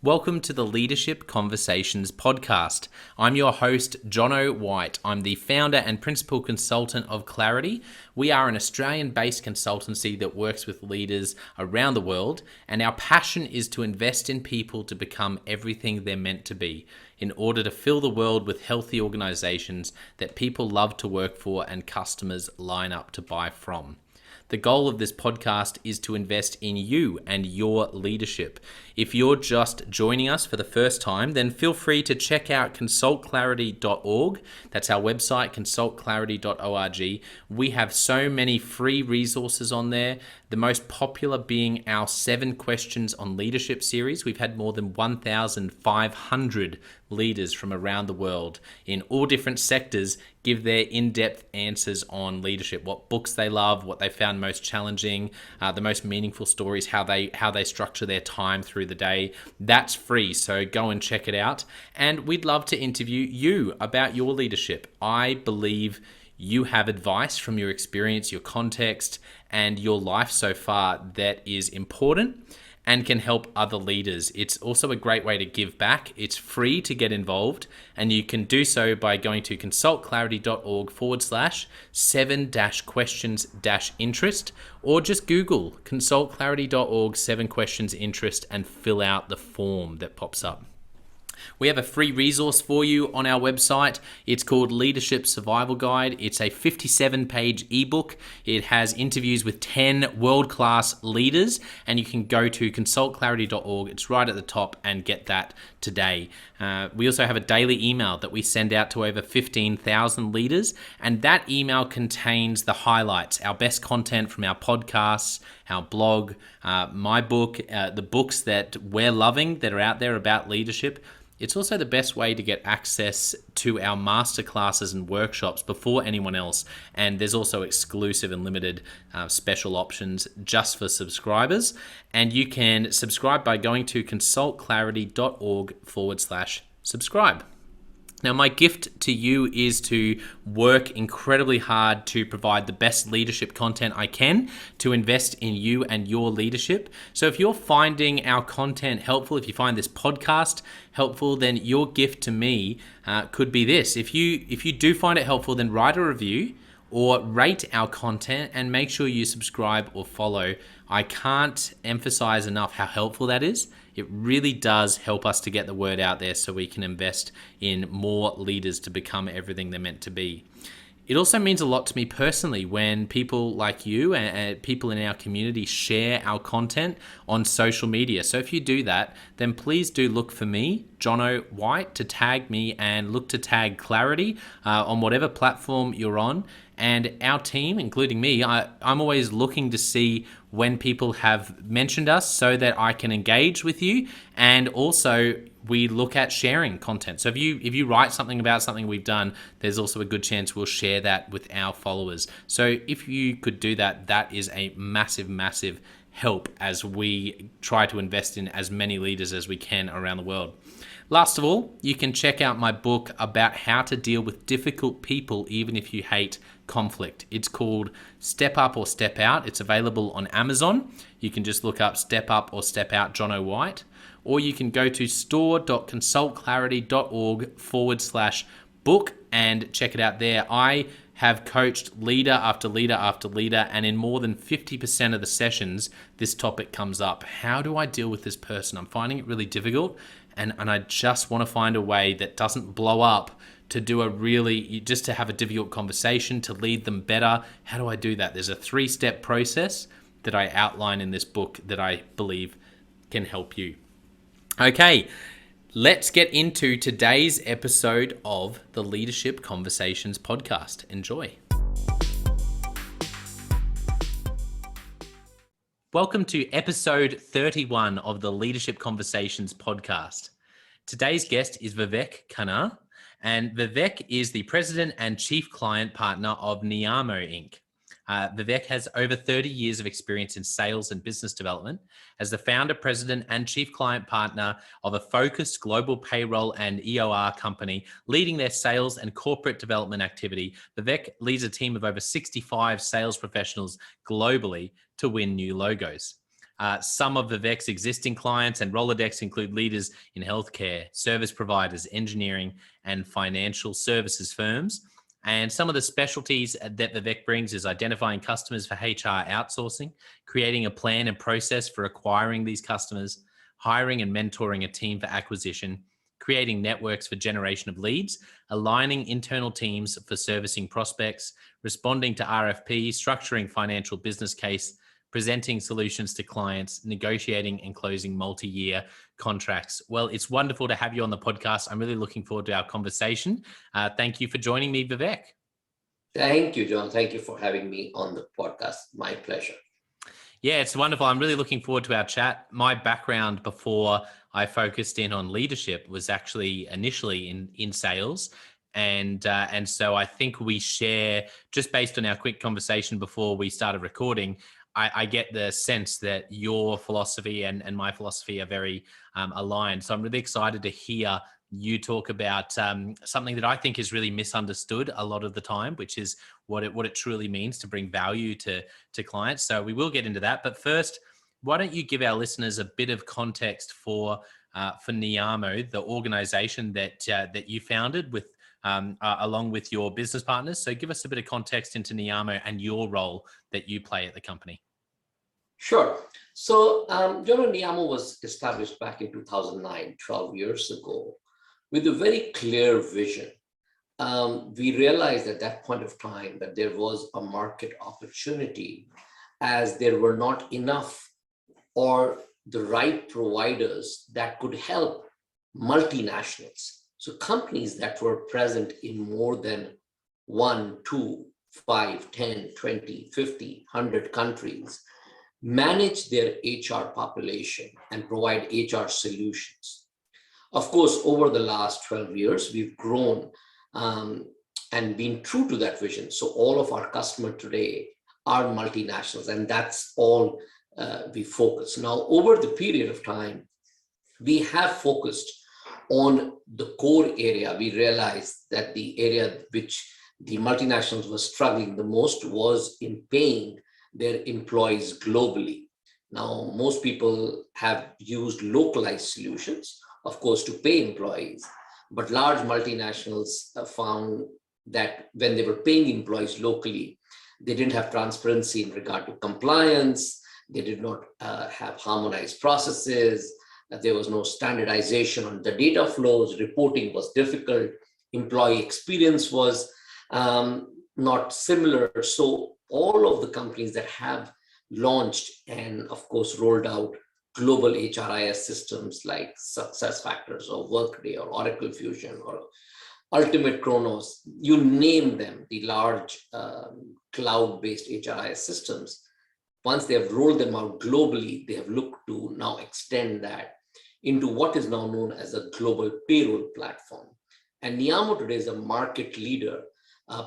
Welcome to the Leadership Conversations podcast. I'm your host, Jono White. I'm the founder and principal consultant of Clarity. We are an Australian-based consultancy that works with leaders around the world, and our passion is to invest in people to become everything they're meant to be in order to fill the world with healthy organizations that people love to work for and customers line up to buy from. The goal of this podcast is to invest in you and your leadership. If you're just joining us for the first time, then feel free to check out consultclarity.org. That's our website, consultclarity.org. We have so many free resources on there, the most popular being our 7 Questions on Leadership series. We've had more than 1,500 leaders from around the world in all different sectors give their in-depth answers on leadership, what books they love, what they found most challenging, the most meaningful stories, how they structure their time through the day. That's free, so go and check it out. And we'd love to interview you about your leadership. I believe you have advice from your experience, your context, and your life so far that is important and can help other leaders. It's also a great way to give back. It's free to get involved, and you can do so by going to consultclarity.org/7-questions-interest, or just Google consultclarity.org 7 questions interest and fill out the form that pops up. We have a free resource for you on our website. It's called Leadership Survival Guide. It's a 57-page ebook. It has interviews with 10 world-class leaders, and you can go to consultclarity.org. It's right at the top, and get that today. We also have a daily email that we send out to over 15,000 leaders, and that email contains the highlights, our best content from our podcasts, our blog, my book, the books that we're loving that are out there about leadership. It's also the best way to get access to our masterclasses and workshops before anyone else. And there's also exclusive and limited special options just for subscribers. And you can subscribe by going to consultclarity.org/subscribe. Now, my gift to you is to work incredibly hard to provide the best leadership content I can to invest in you and your leadership. So if you're finding our content helpful, if you find this podcast helpful, then your gift to me could be this. If you do find it helpful, then write a review or rate our content and make sure you subscribe or follow. I can't emphasize enough how helpful that is. It really does help us to get the word out there so we can invest in more leaders to become everything they're meant to be. It also means a lot to me personally when people like you and people in our community share our content on social media. So if you do that, then please do look for me, Jono White, to tag me, and look to tag Clarity on whatever platform you're on. And our team, including me, I'm always looking to see when people have mentioned us so that I can engage with you. And also we look at sharing content. So if you write something about something we've done, there's also a good chance we'll share that with our followers. So if you could do that, that is a massive, massive help as we try to invest in as many leaders as we can around the world. Last of all, you can check out my book about how to deal with difficult people even if you hate conflict. It's called Step Up or Step Out. It's available on Amazon. You can just look up Step Up or Step Out Jono White, or you can go to store.consultclarity.org/book and check it out there. I have coached leader after leader after leader, and in more than 50% of the sessions, this topic comes up. How do I deal with this person? I'm finding it really difficult, and I just want to find a way that doesn't blow up to just to have a difficult conversation, to lead them better. How do I do that? There's a 3-step process that I outline in this book that I believe can help you. Okay, let's get into today's episode of the Leadership Conversations podcast. Enjoy. Welcome to episode 31 of the Leadership Conversations podcast. Today's guest is Vivek Khanna, and Vivek is the president and chief client partner of Nyama, Inc. Vivek has over 30 years of experience in sales and business development as the founder, president, and chief client partner of a focused global payroll and EOR company, leading their sales and corporate development activity. Vivek leads a team of over 65 sales professionals globally to win new logos. Some of Vivek's existing clients and Rolodex include leaders in healthcare, service providers, engineering, and financial services firms. And some of the specialties that Vivek brings is identifying customers for HR outsourcing, creating a plan and process for acquiring these customers, hiring and mentoring a team for acquisition, creating networks for generation of leads, aligning internal teams for servicing prospects, responding to RFPs, structuring financial business case, presenting solutions to clients, negotiating and closing multi-year contracts. Well, it's wonderful to have you on the podcast. I'm really looking forward to our conversation. Thank you for joining me, Vivek. Thank you, John. Thank you for having me on the podcast. My pleasure. Yeah, it's wonderful. I'm really looking forward to our chat. My background before I focused in on leadership was actually initially in sales. And so I think we share, just based on our quick conversation before we started recording, I get the sense that your philosophy and my philosophy are very aligned. So I'm really excited to hear you talk about something that I think is really misunderstood a lot of the time, which is what it truly means to bring value to clients. So we will get into that. But first, why don't you give our listeners a bit of context for Neeyamo, the organization that you founded with along with your business partners. So give us a bit of context into Nyama and your role that you play at the company. Sure. So Nyama was established back in 2009, 12 years ago, with a very clear vision. We realized at that point of time that there was a market opportunity, as there were not enough or the right providers that could help multinationals. So companies that were present in more than 1, 2, 5, 10, 20, 50, 100 countries, manage their HR population and provide HR solutions. Of course, over the last 12 years, we've grown and been true to that vision. So all of our customers today are multinationals, and that's all we focus. Now, over the period of time, we have focused on the core area. We realized that the area which the multinationals were struggling the most was in paying their employees globally. Now, most people have used localized solutions, of course, to pay employees, but large multinationals found that when they were paying employees locally, they didn't have transparency in regard to compliance. They did not have harmonized processes. There was no standardization on the data flows. Reporting was difficult. Employee experience was not similar. So all of the companies that have launched and, of course, rolled out global HRIS systems like SuccessFactors or Workday or Oracle Fusion or Ultimate Kronos, you name them, the large cloud-based HRIS systems, once they have rolled them out globally, they have looked to now extend that into what is now known as a global payroll platform. And Neeyamo today is a market leader,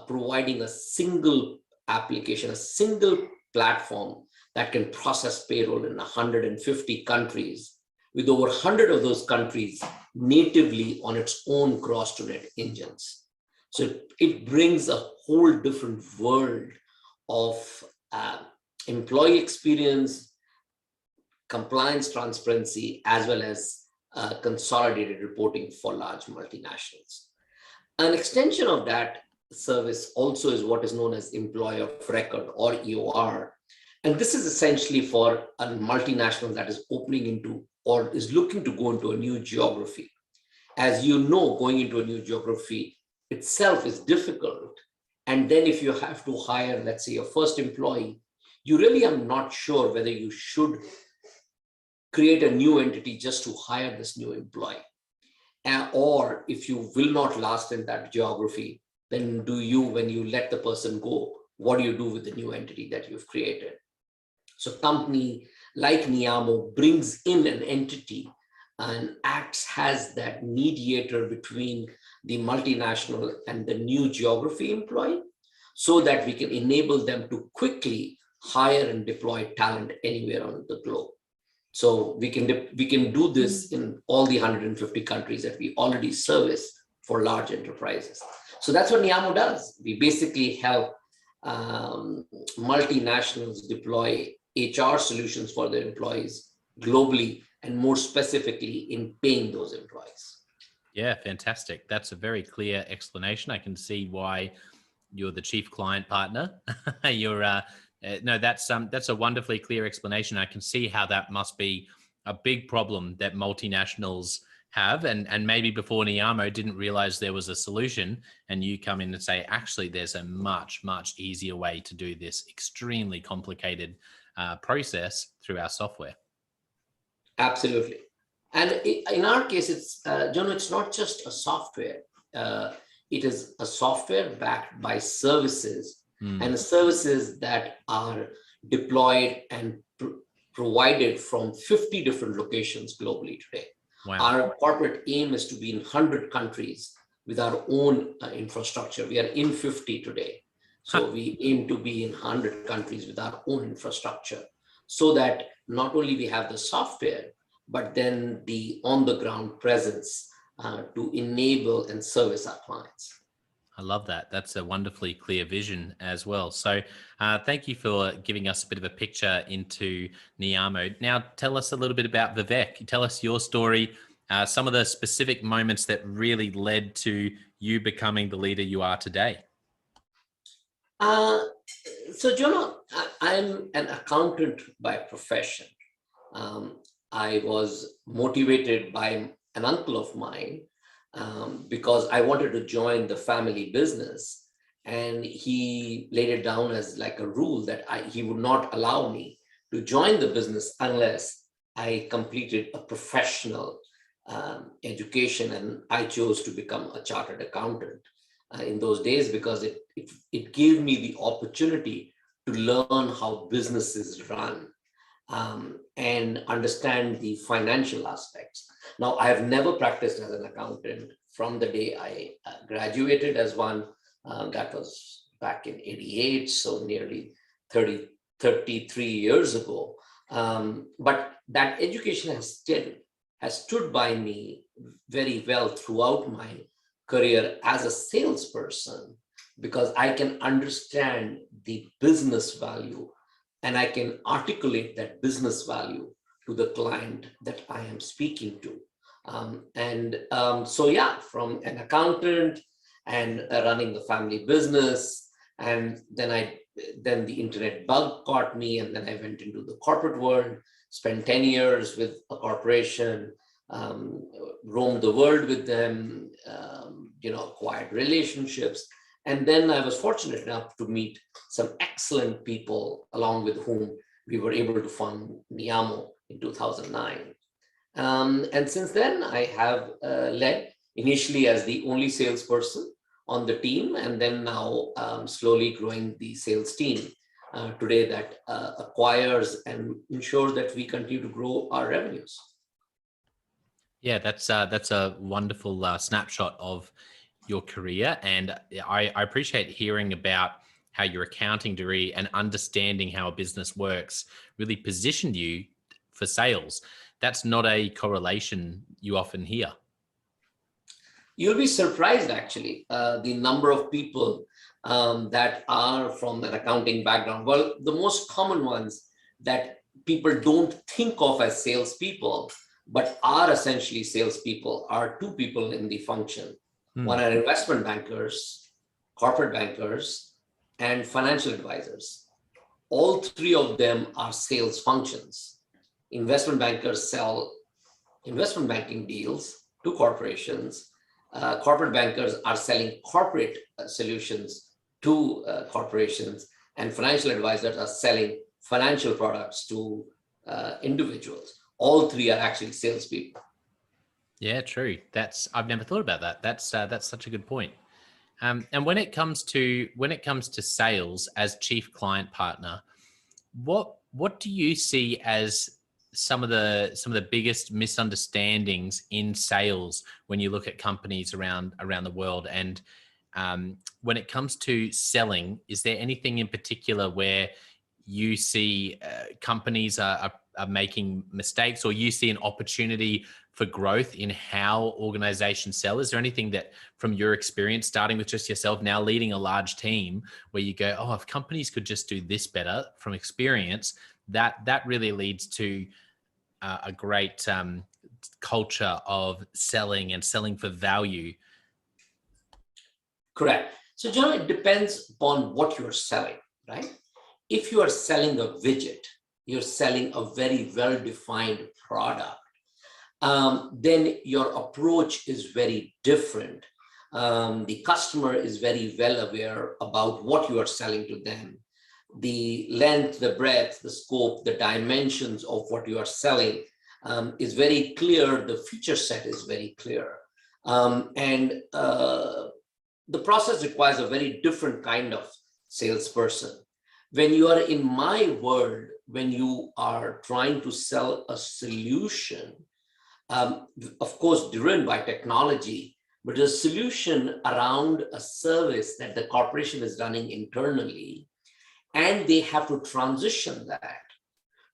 providing a single application, a single platform that can process payroll in 150 countries, with over 100 of those countries natively on its own gross-to-net engines. So it brings a whole different world of employee experience, compliance transparency, as well as consolidated reporting for large multinationals. An extension of that service also is what is known as employer of record, or EOR. And this is essentially for a multinational that is opening into or is looking to go into a new geography. As you know, going into a new geography itself is difficult. And then if you have to hire, let's say, your first employee, you really are not sure whether you should create a new entity just to hire this new employee. Or if you will not last in that geography, then when you let the person go, what do you do with the new entity that you've created? So a company like Neeyamo brings in an entity and acts as that mediator between the multinational and the new geography employee, so that we can enable them to quickly hire and deploy talent anywhere on the globe. So we can do this in all the 150 countries that we already service for large enterprises. So that's what Neeyamo does. We basically help multinationals deploy HR solutions for their employees globally, and more specifically in paying those employees. Yeah, fantastic. That's a very clear explanation. I can see why you're the chief client partner. You're no, that's a wonderfully clear explanation. I can see how that must be a big problem that multinationals have, and maybe before Nyama didn't realize there was a solution, and you come in and say, actually, there's a much easier way to do this extremely complicated process through our software. Absolutely. And in our case, it's, John, it's not just a software. It is a software backed by services, and services that are deployed and provided from 50 different locations globally today. Wow. Our corporate aim is to be in 100 countries with our own infrastructure. We are in 50 today. So we aim to be in 100 countries with our own infrastructure, so that not only we have the software, but then the on-the-ground presence to enable and service our clients. I love that. That's a wonderfully clear vision as well. So thank you for giving us a bit of a picture into Neeyamo. Now tell us a little bit about Vivek. Tell us your story, some of the specific moments that really led to you becoming the leader you are today. So, John, I'm an accountant by profession. I was motivated by an uncle of mine because I wanted to join the family business, and he laid it down as like a rule that he would not allow me to join the business unless I completed a professional education, and I chose to become a chartered accountant in those days because it gave me the opportunity to learn how businesses run. And understand the financial aspects. Now, I have never practiced as an accountant from the day I graduated as one. That was back in '88, so nearly 33 years ago. But that education has stood by me very well throughout my career as a salesperson, because I can understand the business value and I can articulate that business value to the client that I am speaking to. So yeah, from an accountant and running the family business, and then the internet bug caught me, and then I went into the corporate world, spent 10 years with a corporation, roamed the world with them, acquired relationships. And then I was fortunate enough to meet some excellent people along with whom we were able to fund Neeyamo in 2009. And since then, I have led initially as the only salesperson on the team, and then now slowly growing the sales team today that acquires and ensures that we continue to grow our revenues. Yeah, that's a wonderful snapshot of your career, and I appreciate hearing about how your accounting degree and understanding how a business works really positioned you for sales. That's not a correlation you often hear. You'll be surprised, actually, the number of people that are from an accounting background. Well, the most common ones that people don't think of as salespeople, but are essentially salespeople, are two people in the function. One are investment bankers, corporate bankers, and financial advisors. All three of them are sales functions. Investment bankers sell investment banking deals to corporations. Corporate bankers are selling corporate solutions to corporations, and financial advisors are selling financial products to individuals. All three are actually salespeople. Yeah, true. I've never thought about that. That's such a good point. And when it comes to sales as chief client partner, what do you see as some of the biggest misunderstandings in sales when you look at companies around the world? And when it comes to selling, is there anything in particular where you see companies are making mistakes, or you see an opportunity for growth in how organizations sell? Is there anything that, from your experience, starting with just yourself, now leading a large team, where you go, oh, if companies could just do this better from experience, that really leads to a great culture of selling and selling for value. Correct. So, John, it depends upon what you're selling, right? If you are selling a widget, you're selling a very well-defined product, then your approach is very different. The customer is very well aware about what you are selling to them. The length, the breadth, the scope, the dimensions of what you are selling is very clear. The feature set is very clear. And the process requires a very different kind of salesperson. When you are in my world, when you are trying to sell a solution, of course, driven by technology, but a solution around a service that the corporation is running internally, and they have to transition that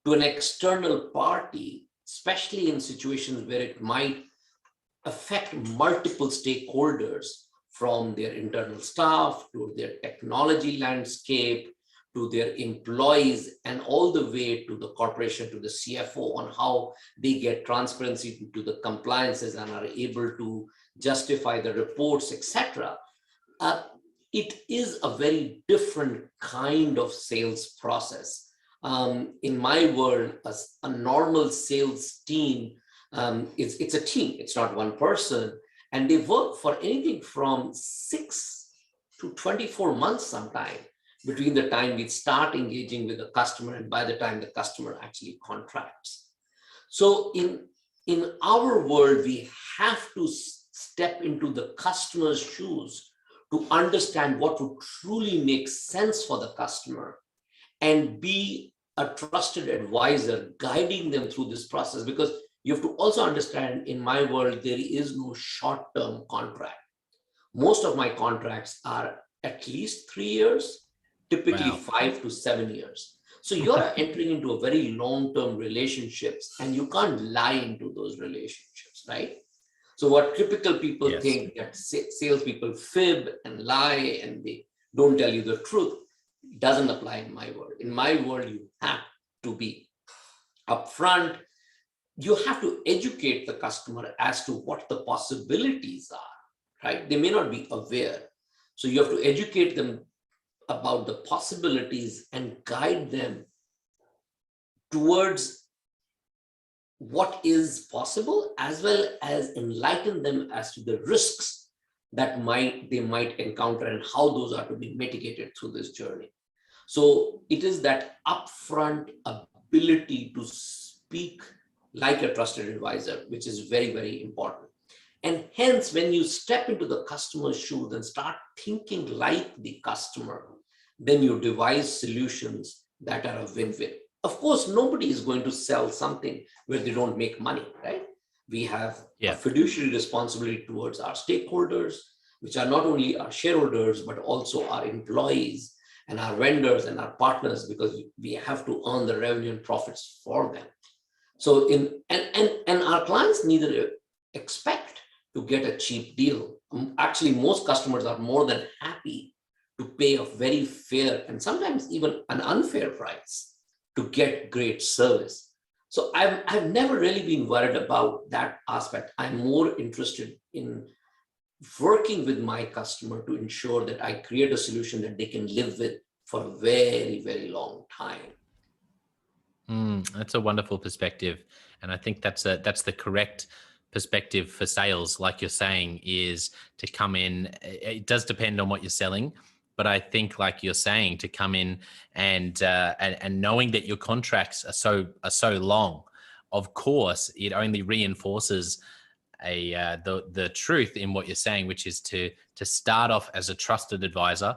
to an external party, especially in situations where it might affect multiple stakeholders, from their internal staff to their technology landscape, to their employees, and all the way to the corporation, to the CFO, on how they get transparency to the compliances and are able to justify the reports, etc. It is a very different kind of sales process. In my world, a normal sales team, it's a team, it's not one person, and they work for anything from 6 to 24 months sometimes between the time we start engaging with the customer and by the time the customer actually contracts. So in our world, we have to step into the customer's shoes to understand what would truly make sense for the customer and be a trusted advisor guiding them through this process. Because you have to also understand, in my world, there is no short-term contract. Most of my contracts are at least 3 years, typically Wow. 5 to 7 years. So you're entering into a very long-term relationships, and you can't lie into those relationships, right? So what typical people Yes. think that salespeople fib and lie and they don't tell you the truth doesn't apply in my world. In my world, you have to be upfront. You have to educate the customer as to what the possibilities are, right? They may not be aware. So you have to educate them about the possibilities and guide them towards what is possible, as well as enlighten them as to the risks that they might encounter and how those are to be mitigated through this journey. So it is that upfront ability to speak like a trusted advisor, which is very, very important. And hence, when you step into the customer's shoes and start thinking like the customer, then you devise solutions that are a win-win. Of course, nobody is going to sell something where they don't make money, right? We have a fiduciary responsibility towards our stakeholders, which are not only our shareholders, but also our employees and our vendors and our partners, because we have to earn the revenue and profits for them. So and our clients neither expect to get a cheap deal. Actually, most customers are more than happy to pay a very fair and sometimes even an unfair price to get great service. So I've never really been worried about that aspect. I'm more interested in working with my customer to ensure that I create a solution that they can live with for a very, very long time. That's a wonderful perspective. And I think that's the correct perspective for sales. Like you're saying, is to come in, it does depend on what you're selling, but I think, like you're saying, to come in and knowing that your contracts are so long, of course, it only reinforces the truth in what you're saying, which is to start off as a trusted advisor.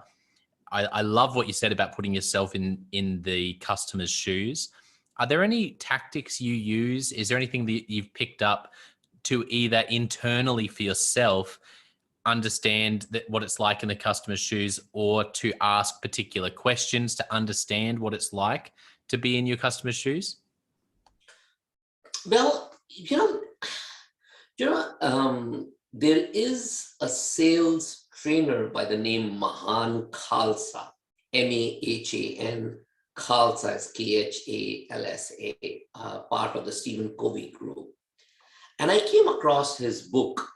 I love what you said about putting yourself in the customer's shoes. Are there any tactics you use? Is there anything that you've picked up to either internally for yourself understand what it's like in the customer's shoes, or to ask particular questions to understand what it's like to be in your customer's shoes? Well, there is a sales trainer by the name Mahan Khalsa, Mahan Khalsa is Khalsa, part of the Stephen Covey group. And I came across his book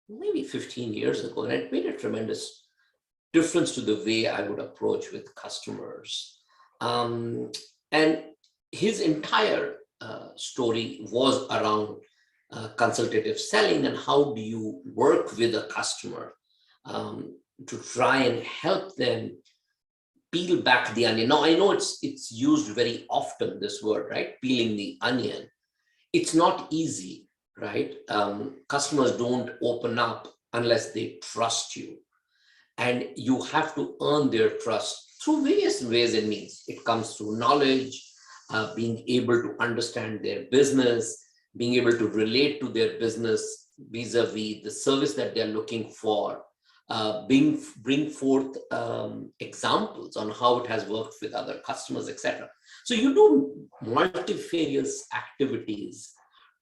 maybe 15 years ago, and it made a tremendous difference to the way I would approach with customers. And his entire story was around consultative selling and how do you work with a customer to try and help them peel back the onion. Now, I know it's used very often, this word, right? Peeling the onion. It's not easy, right? Customers don't open up unless they trust you. And you have to earn their trust through various ways and means. It comes through knowledge, being able to understand their business, being able to relate to their business vis-a-vis the service that they're looking for, bring forth examples on how it has worked with other customers, etc. So you do multifarious activities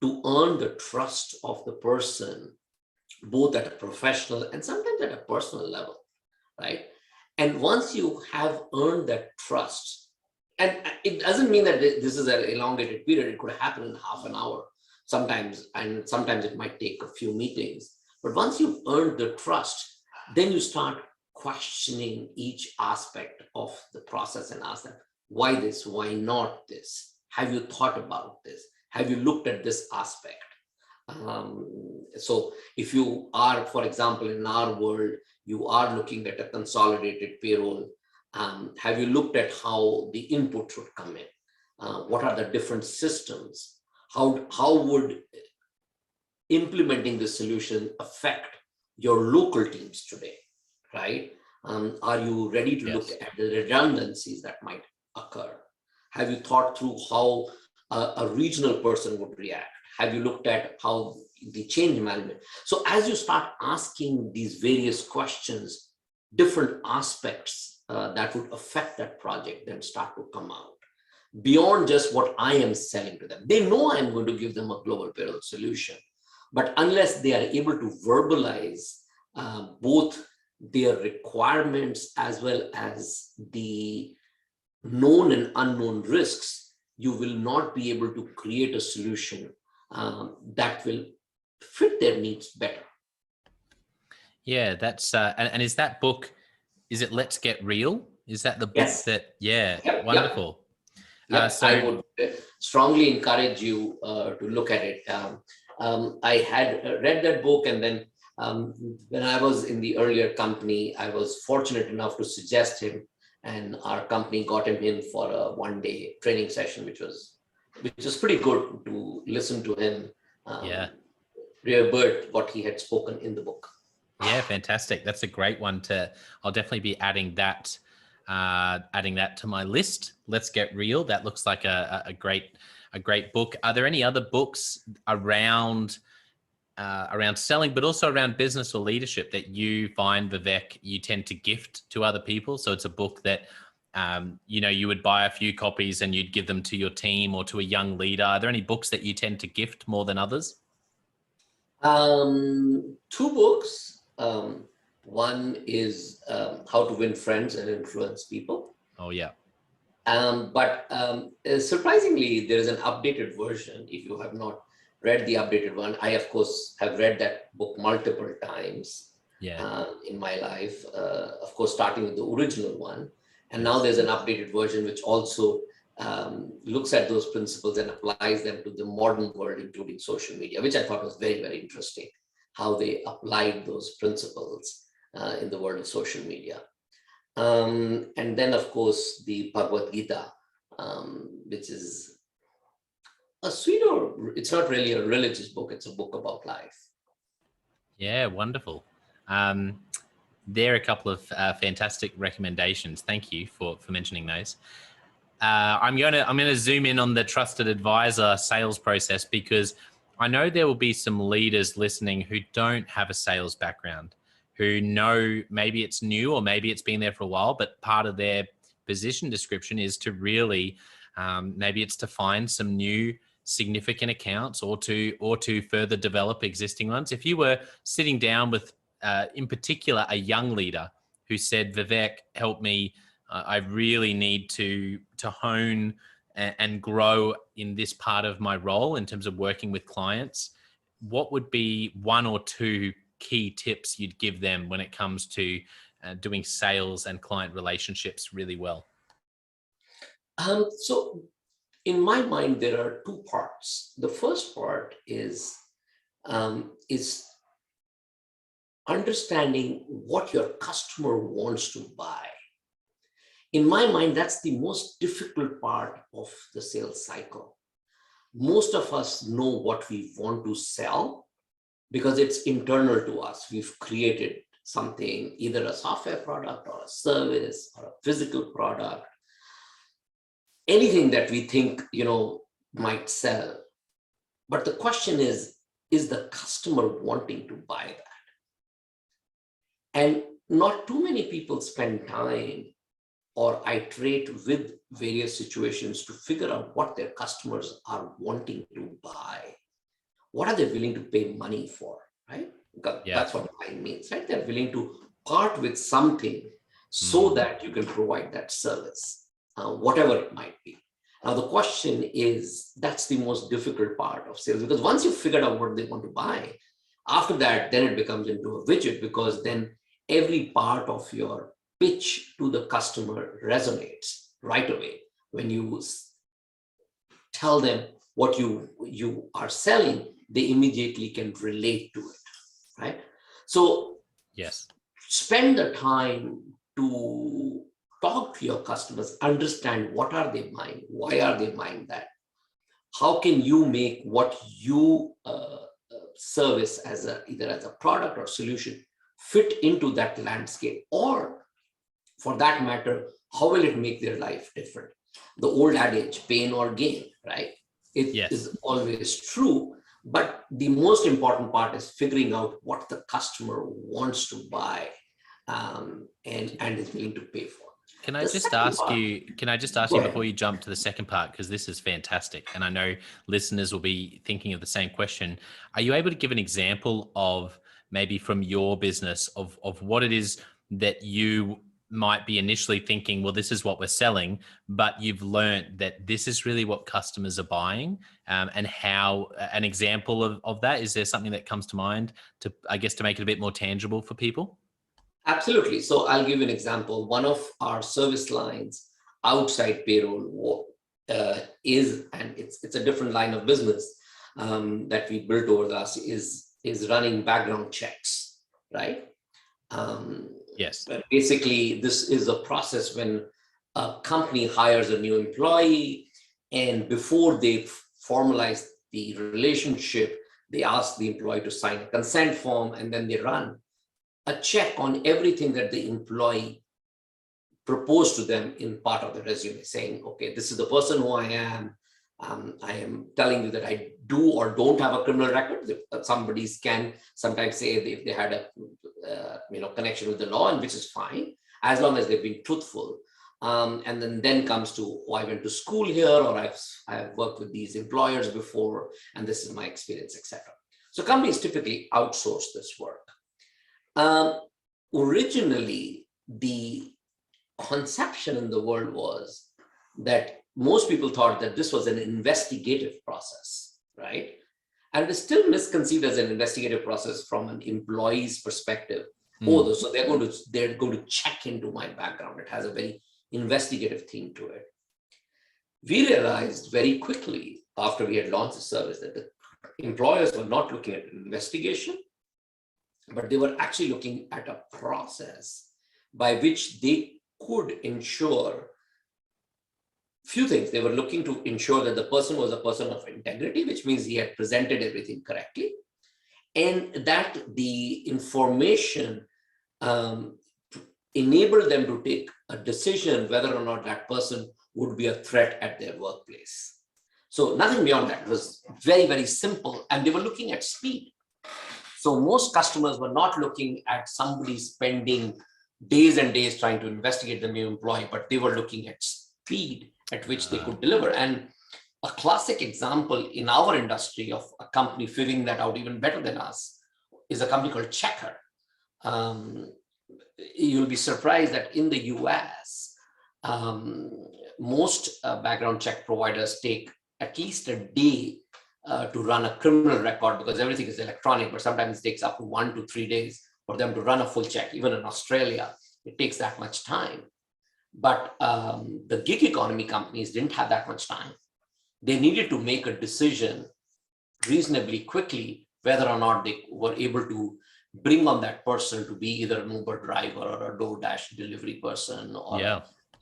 to earn the trust of the person, both at a professional and sometimes at a personal level, right? And once you have earned that trust, and it doesn't mean that this is an elongated period, it could happen in half an hour sometimes, and sometimes it might take a few meetings. But once you've earned the trust, then you start questioning each aspect of the process and ask them, why this, why not this? Have you thought about this? Have you looked at this aspect? So if you are, for example, in our world, you are looking at a consolidated payroll, have you looked at how the input would come in? What are the different systems? How would implementing the solution affect your local teams today, right? Are you ready to look at the redundancies that might occur? Have you thought through how a regional person would react? Have you looked at how the change management? So as you start asking these various questions, different aspects that would affect that project then start to come out beyond just what I am selling to them. They know I'm going to give them a global payroll solution, but unless they are able to verbalize both their requirements as well as the known and unknown risks, you will not be able to create a solution that will fit their needs better. Yeah, that's and is that book, is it Let's Get Real? Is that the book that, wonderful. So I would strongly encourage you to look at it. I had read that book, and then when I was in the earlier company, I was fortunate enough to suggest him, and our company got him in for a one-day training session, which was pretty good to listen to him rebut what he had spoken in the book. Yeah, fantastic. That's a great one I'll definitely be adding that to my list. Let's Get Real. That looks like a great book. Are there any other books around selling, but also around business or leadership that you find, Vivek, you tend to gift to other people? So it's a book that, you would buy a few copies and you'd give them to your team or to a young leader. Are there any books that you tend to gift more than others? Two books. One is How to Win Friends and Influence People. Oh, yeah. But surprisingly, there is an updated version. If you have not read the updated one, I, of course, have read that book multiple times in my life, of course, starting with the original one. And now there's an updated version which also looks at those principles and applies them to the modern world, including social media, which I thought was very, very interesting, how they applied those principles in the world of social media. And then, of course, the Bhagavad Gita, which is a it's not really a religious book, it's a book about life. Yeah, wonderful. There are a couple of fantastic recommendations. Thank you for mentioning those. I'm going to zoom in on the trusted advisor sales process, because I know there will be some leaders listening who don't have a sales background, who know maybe it's new or maybe it's been there for a while, but part of their position description is to really, maybe it's to find some new significant accounts or to further develop existing ones. If you were sitting down with, in particular, a young leader who said, Vivek, help me I really need to hone and grow in this part of my role in terms of working with clients, what would be one or two key tips you'd give them when it comes to doing sales and client relationships really well? So in my mind, there are two parts. The first part is understanding what your customer wants to buy. In my mind, that's the most difficult part of the sales cycle. Most of us know what we want to sell because it's internal to us. We've created something, either a software product or a service or a physical product, anything that we think, might sell. But the question is the customer wanting to buy that? And not too many people spend time or iterate with various situations to figure out what their customers are wanting to buy. What are they willing to pay money for, right? Because that's what buying means, right? They're willing to part with something so that you can provide that service, whatever it might be. Now, the question is, that's the most difficult part of sales, because once you've figured out what they want to buy, after that, then it becomes into a widget, because then every part of your pitch to the customer resonates right away. When you tell them what you are selling, they immediately can relate to it, right? So yes, spend the time to talk to your customers, understand what are they buying, why are they buying that, how can you make what you service as either as a product or solution fit into that landscape, or for that matter, how will it make their life different? The old adage, pain or gain, right? It is always true, but the most important part is figuring out what the customer wants to buy and is willing to pay for. Can I just ask you before you jump to the second part, because this is fantastic, and I know listeners will be thinking of the same question. Are you able to give an example of maybe from your business of what it is that you might be initially thinking, well, this is what we're selling, but you've learned that this is really what customers are buying, and how an example of that? Is there something that comes to mind to make it a bit more tangible for people? Absolutely. So I'll give you an example. One of our service lines outside payroll is, and it's a different line of business that we built over the last, is running background checks, right? Yes. But basically, this is a process when a company hires a new employee, and before they formalize the relationship, they ask the employee to sign a consent form, and then they run a check on everything that the employee proposed to them in part of the resume, saying, okay, this is the person who I am. I am telling you that I do or don't have a criminal record. Somebody can sometimes say if they had a connection with the law, and which is fine, as long as they've been truthful. And then comes to, I went to school here, or I've worked with these employers before, and this is my experience, etc. So companies typically outsource this work. Originally, the conception in the world was that most people thought that this was an investigative process, right? And it is still misconceived as an investigative process from an employee's perspective. Oh, so they're going to check into my background. It has a very investigative theme to it. We realized very quickly after we had launched the service that the employers were not looking at an investigation, but they were actually looking at a process by which they could ensure few things. They were looking to ensure that the person was a person of integrity, which means he had presented everything correctly, and that the information enabled them to take a decision whether or not that person would be a threat at their workplace. So nothing beyond that. It was very, very simple, and they were looking at speed. So most customers were not looking at somebody spending days and days trying to investigate the new employee, but they were looking at speed at which they could deliver. And a classic example in our industry of a company figuring that out even better than us is a company called Checker. You'll be surprised that in the US, most background check providers take at least a day to run a criminal record because everything is electronic, but sometimes it takes up to 1 to 3 days for them to run a full check. Even in Australia, it takes that much time. But the gig economy companies didn't have that much time. They needed to make a decision reasonably quickly whether or not they were able to bring on that person to be either an Uber driver or a DoorDash delivery person or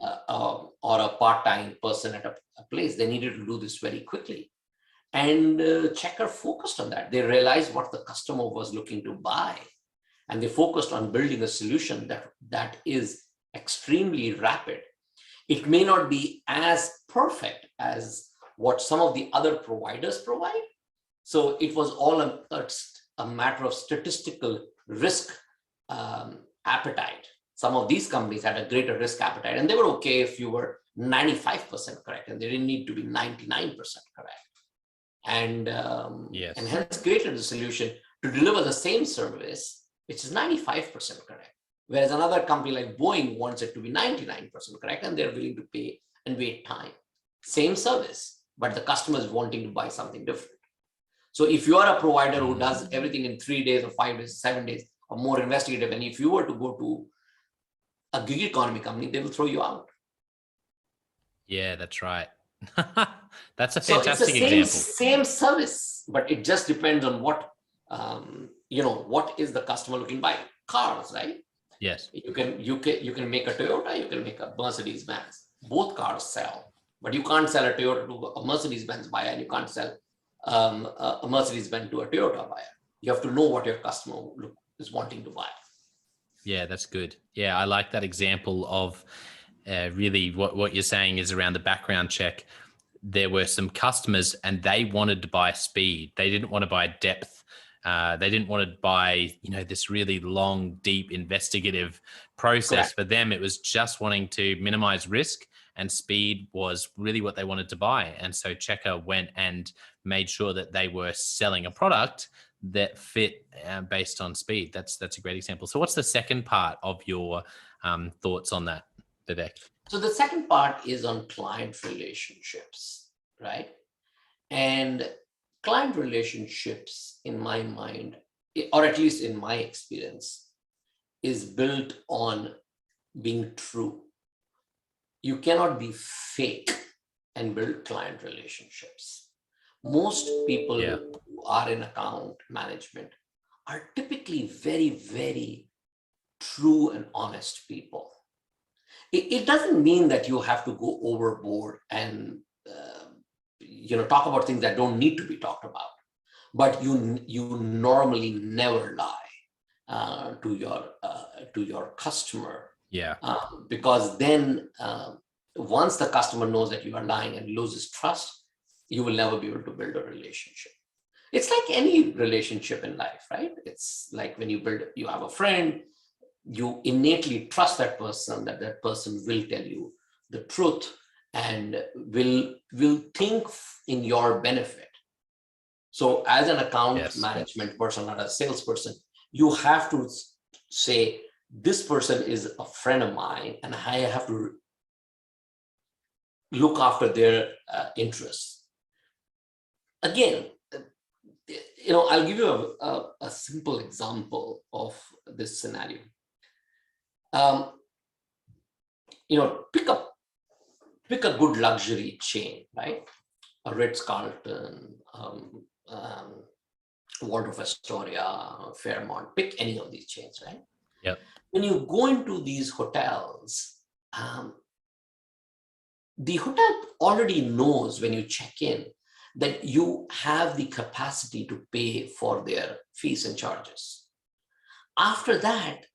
a part-time person at a place. They needed to do this very quickly. And Checker focused on that. They realized what the customer was looking to buy. And they focused on building a solution that is extremely rapid. It may not be as perfect as what some of the other providers provide. So it was all a matter of statistical risk appetite. Some of these companies had a greater risk appetite, and they were okay if you were 95% correct, and they didn't need to be 99% correct. And hence created a solution to deliver the same service, which is 95% correct. Whereas another company like Boeing wants it to be 99% correct, and they're willing to pay and wait time. Same service, but the customer is wanting to buy something different. So if you are a provider who does everything in 3 days or 5 days, 7 days, or more investigative, and if you were to go to a gig economy company, they will throw you out. Yeah, that's right. That's a fantastic example. example. Same service, but it just depends on what what is the customer looking to buy. Cars, right? Yes. You can make a Toyota, you can make a Mercedes-Benz. Both cars sell, but you can't sell a Toyota to a Mercedes-Benz buyer, and you can't sell a Mercedes-Benz to a Toyota buyer. You have to know what your customer is wanting to buy. Yeah, that's good. Yeah, I like that example of really what you're saying is around the background check. There were some customers and they wanted to buy speed. They didn't want to buy depth. They didn't want to buy, this really long, deep investigative process. Correct. For them, it was just wanting to minimize risk, and speed was really what they wanted to buy. And so Checker went and made sure that they were selling a product that fit based on speed. That's a great example. So what's the second part of your thoughts on that, Vivek? So the second part is on client relationships, right? And client relationships, in my mind, or at least in my experience, is built on being true. You cannot be fake and build client relationships. Most people who are in account management are typically very, very true and honest people. It doesn't mean that you have to go overboard and talk about things that don't need to be talked about, but you normally never lie to your customer. Yeah. Because then once the customer knows that you are lying and loses trust, you will never be able to build a relationship. It's like any relationship in life, right? It's like when you have a friend, you innately trust that person, that person will tell you the truth and will think in your benefit. So as an account management person or a salesperson, you have to say, this person is a friend of mine and I have to look after their interests. Again, I'll give you a simple example of this scenario. Pick a good luxury chain, right? A Ritz-Carlton, Waldorf Astoria, Fairmont, pick any of these chains, right? Yep. When you go into these hotels, the hotel already knows when you check in that you have the capacity to pay for their fees and charges. After that,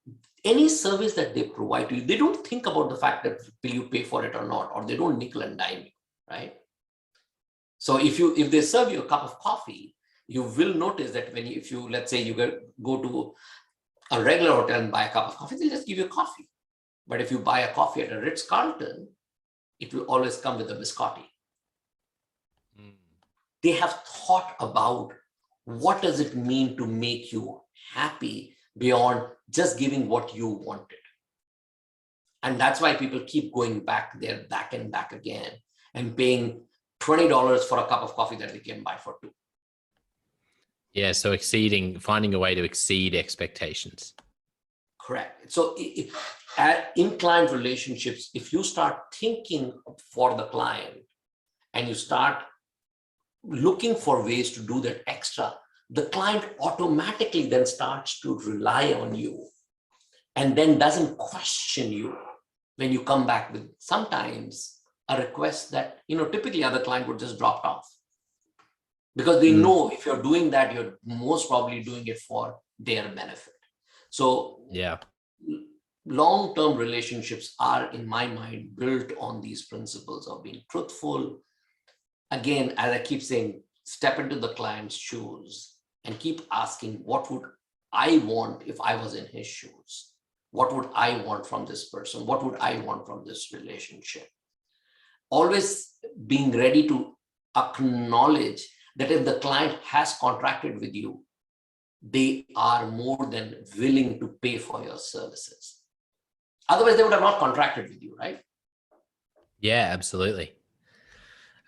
any service that they provide to you, they don't think about the fact that will you pay for it or not, or they don't nickel and dime you, right? So if they serve you a cup of coffee, you will notice that let's say you go to a regular hotel and buy a cup of coffee, they'll just give you coffee. But if you buy a coffee at a Ritz-Carlton, it will always come with a biscotti. They have thought about what does it mean to make you happy beyond just giving what you wanted. And that's why people keep going back there, back and back again, and paying $20 for a cup of coffee that they can buy for two. Yeah. So finding a way to exceed expectations. Correct. So in client relationships, if you start thinking for the client and you start looking for ways to do that extra, the client automatically then starts to rely on you and then doesn't question you when you come back with sometimes a request that, typically other client would just drop off, because they know if you're doing that, you're most probably doing it for their benefit. So yeah, long-term relationships are, in my mind, built on these principles of being truthful. Again, as I keep saying, step into the client's shoes and keep asking, what would I want if I was in his shoes? What would I want from this person? What would I want from this relationship? Always being ready to acknowledge that if the client has contracted with you, they are more than willing to pay for your services. Otherwise, they would have not contracted with you, right? Yeah, absolutely.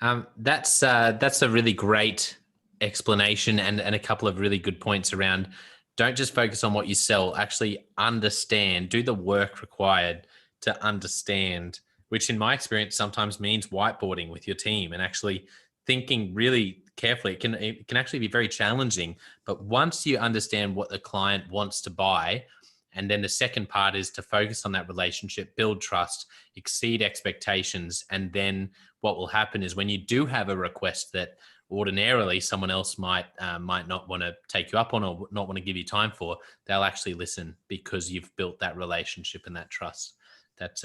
That's a really great explanation and a couple of really good points around. Don't just focus on what you sell, actually understand, do the work required to understand, which in my experience sometimes means whiteboarding with your team and actually thinking really carefully. It can actually be very challenging, but once you understand what the client wants to buy, and then the second part is to focus on that relationship, build trust, exceed expectations. And then what will happen is when you do have a request that ordinarily someone else might not want to take you up on or not want to give you time for, they'll actually listen because you've built that relationship and that trust. That's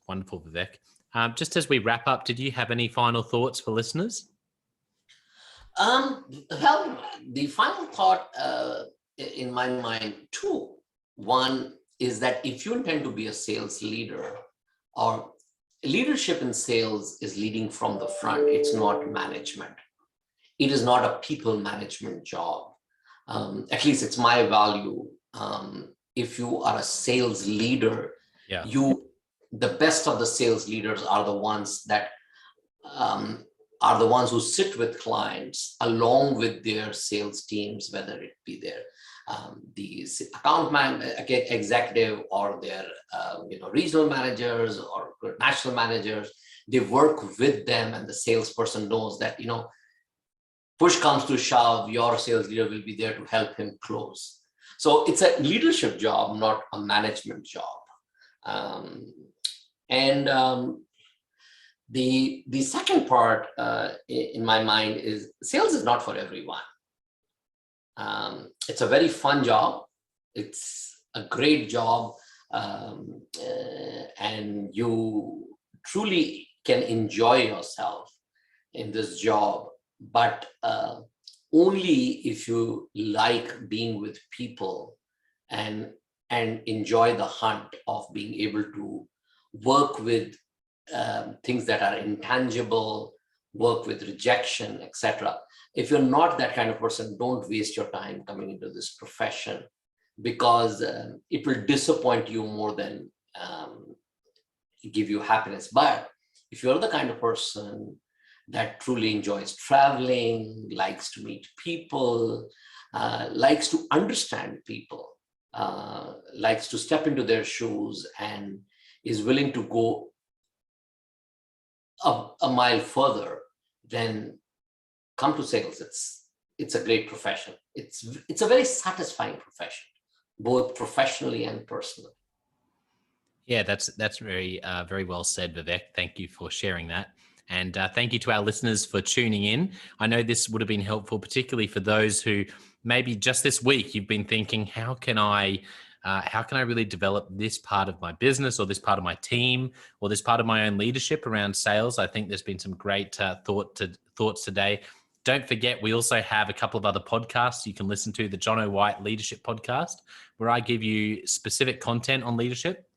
wonderful, Vivek. Just as we wrap up, did you have any final thoughts for listeners? Well, the final thought in my mind, two. One is that if you intend to be a sales leader, or leadership in sales is leading from the front, it's not management. It is not a people management job. At least it's my value. If you are a sales leader, the best of the sales leaders are the ones that who sit with clients along with their sales teams, whether it be their the account executive or their regional managers or national managers. They work with them, and the salesperson knows that push comes to shove, your sales leader will be there to help him close. So it's a leadership job, not a management job. The second part in my mind is sales is not for everyone. It's a very fun job. It's a great job, and you truly can enjoy yourself in this job, but only if you like being with people and enjoy the hunt of being able to work with things that are intangible, work with rejection, etc. If you're not that kind of person, don't waste your time coming into this profession, because it will disappoint you more than give you happiness. But if you're the kind of person that truly enjoys traveling, likes to meet people, likes to understand people, likes to step into their shoes, and is willing to go a mile further, then come to sales. It's a great profession. It's a very satisfying profession, both professionally and personally. Yeah, that's very very well said, Vivek. Thank you for sharing that. And thank you to our listeners for tuning in. I know this would have been helpful, particularly for those who maybe just this week you've been thinking, how can I really develop this part of my business, or this part of my team, or this part of my own leadership around sales? I think there's been some great thoughts today. Don't forget, we also have a couple of other podcasts you can listen to. The John O. White Leadership Podcast, where I give you specific content on leadership.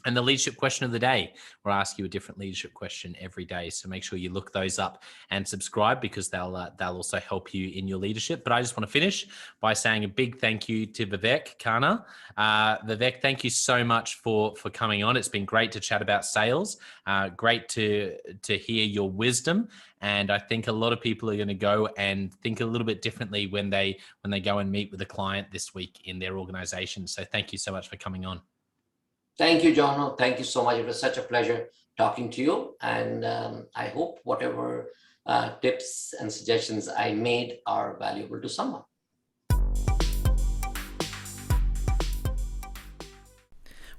And the leadership question of the day, we'll ask you a different leadership question every day. So make sure you look those up and subscribe, because they'll also help you in your leadership. But I just want to finish by saying a big thank you to Vivek Khanna. Vivek, thank you so much for coming on. It's been great to chat about sales. Great to hear your wisdom. And I think a lot of people are going to go and think a little bit differently when they go and meet with a client this week in their organization. So thank you so much for coming on. Thank you, John. Thank you so much. It was such a pleasure talking to you. And I hope whatever tips and suggestions I made are valuable to someone.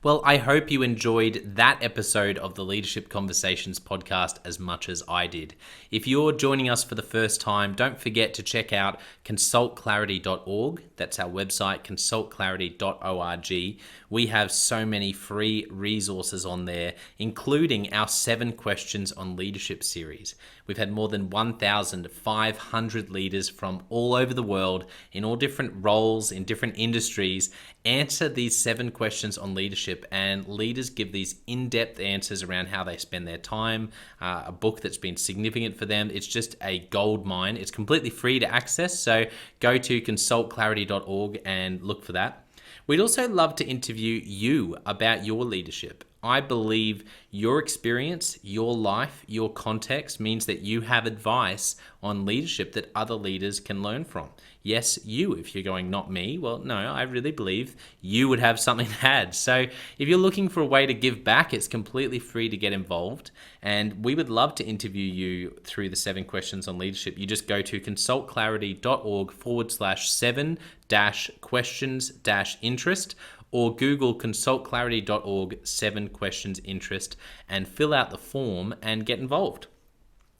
Well, I hope you enjoyed that episode of the Leadership Conversations podcast as much as I did. If you're joining us for the first time, don't forget to check out consultclarity.org. That's our website, consultclarity.org. We have so many free resources on there, including our 7 Questions on Leadership series. We've had more than 1,500 leaders from all over the world in all different roles, in different industries, answer these 7 questions on leadership, and leaders give these in-depth answers around how they spend their time, a book that's been significant for them. It's just a gold mine. It's completely free to access, so go to consultclarity.org and look for that. We'd also love to interview you about your leadership. I believe your experience, your life, your context means that you have advice on leadership that other leaders can learn from. Yes, you, if you're going, not me, well, no, I really believe you would have something to add. So if you're looking for a way to give back, it's completely free to get involved. And we would love to interview you through the 7 Questions on Leadership. You just go to consultclarity.org/7-questions-interest, or Google consultclarity.org 7 questions interest and fill out the form and get involved.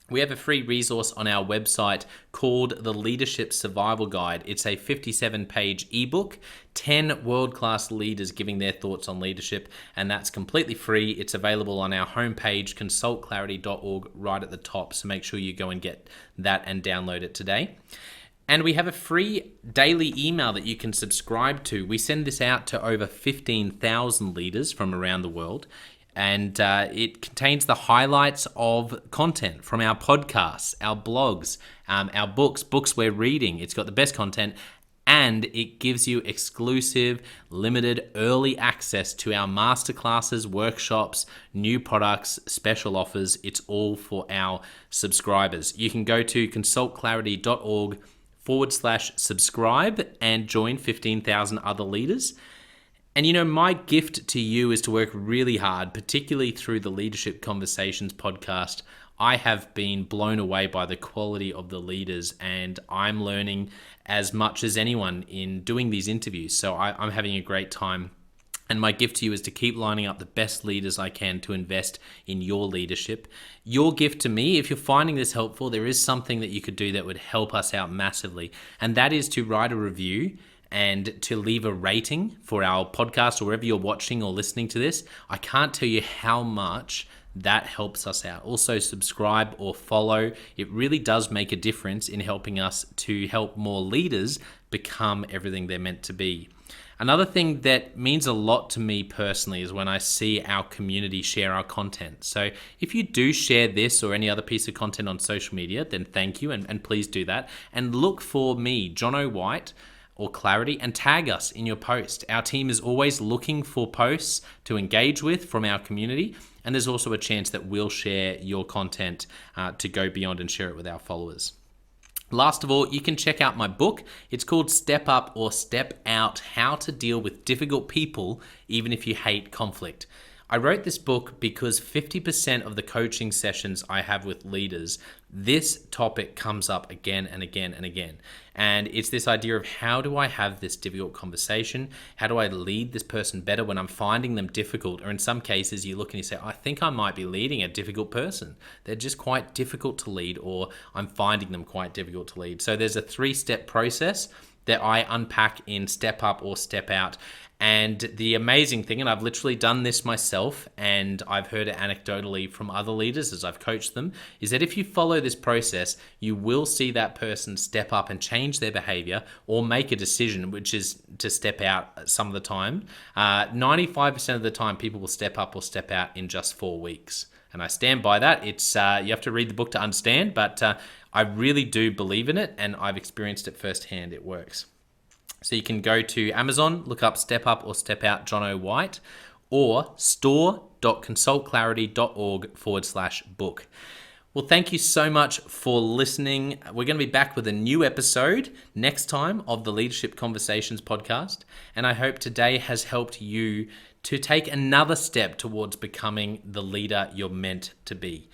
We have a free resource on our website called the Leadership Survival Guide. It's a 57-page ebook, 10 world-class leaders giving their thoughts on leadership, and that's completely free. It's available on our homepage, consultclarity.org, right at the top, so make sure you go and get that and download it today. And we have a free daily email that you can subscribe to. We send this out to over 15,000 leaders from around the world. And it contains the highlights of content from our podcasts, our blogs, our books we're reading. It's got the best content, and it gives you exclusive, limited, early access to our masterclasses, workshops, new products, special offers. It's all for our subscribers. You can go to consultclarity.org/subscribe and join 15,000 other leaders. And you know, my gift to you is to work really hard, particularly through the Leadership Conversations podcast. I have been blown away by the quality of the leaders, and I'm learning as much as anyone in doing these interviews. So I'm having a great time. And my gift to you is to keep lining up the best leaders I can to invest in your leadership. Your gift to me, if you're finding this helpful, there is something that you could do that would help us out massively. And that is to write a review and to leave a rating for our podcast or wherever you're watching or listening to this. I can't tell you how much that helps us out. Also, subscribe or follow. It really does make a difference in helping us to help more leaders become everything they're meant to be. Another thing that means a lot to me personally is when I see our community share our content. So if you do share this or any other piece of content on social media, then thank you, and please do that. And look for me, John O'White, or Clarity, and tag us in your post. Our team is always looking for posts to engage with from our community, and there's also a chance that we'll share your content to go beyond and share it with our followers. Last of all, you can check out my book. It's called Step Up or Step Out: How to Deal with Difficult People Even If You Hate Conflict. I wrote this book because 50% of the coaching sessions I have with leaders, this topic comes up again and again and again. And it's this idea of, how do I have this difficult conversation? How do I lead this person better when I'm finding them difficult? Or in some cases, you look and you say, I think I might be leading a difficult person. They're just quite difficult to lead, or I'm finding them quite difficult to lead. So there's a 3-step process that I unpack in Step Up or Step Out. And the amazing thing, and I've literally done this myself, and I've heard it anecdotally from other leaders as I've coached them, is that if you follow this process, you will see that person step up and change their behavior or make a decision, which is to step out some of the time. 95% of the time, people will step up or step out in just 4 weeks. And I stand by that. It's you have to read the book to understand, but I really do believe in it, and I've experienced it firsthand. It works. So you can go to Amazon, look up Step Up or Step Out John O. White, or store.consultclarity.org/book. Well, thank you so much for listening. We're going to be back with a new episode next time of the Leadership Conversations podcast. And I hope today has helped you to take another step towards becoming the leader you're meant to be.